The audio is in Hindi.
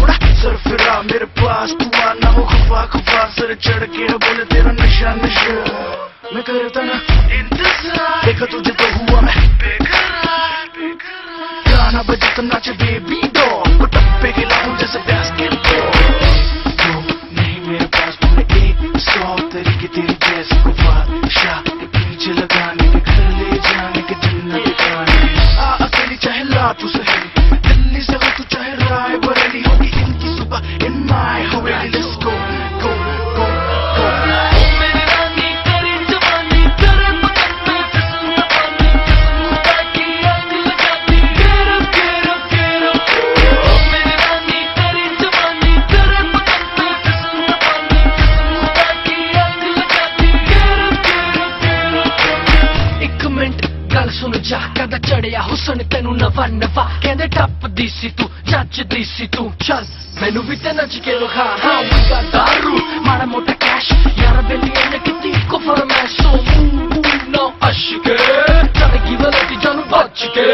थोड़ा सर फिरा मेरे पास तू आना हो खफा खफा सर चढ़ के बोले तेरा नशा नशा मैं करता ना इंतजार देखा तुझे तो हुआ मैं बेकरार गाना बजे तो नाचे बेबी डॉल को टप्पे खिलाऊं जैसे बास्केटबॉल तो नहीं मेरे पास पूरे 100 तरीके तेरी जैसी को बादशाह के पीछे लगाने के घर ले जाने के जन्नत दिखाने अकेली चाहे लातू सही दिल्ली से हो तू चाहे राय बरेली होगी इनकी सुबह in my Haveli let's go गो गो गो मेरी रानी तेरी जवानी तेरे बदन में फिसलता पानी कसम खुदा की आग लगाती गेरो गेरो गेरो मेरी रानी तेरी जवानी तेरे बदन में फिसलता पानी कसम खुदा की आग लगाती गेरो गेरो गेरो एक मिनट गल सुन जा कदा चढ़िया हुसन तेनू नवा नवा कहंदे टप्पदी सी तू जचदी सी तू चल मैनू भी ते नच के विखा हाँ मुझा दारू माड़ा मोटा कैश यार बेलिया ने किती को फरमाइश सो ना अशके चढ़ की वलती जानू बच के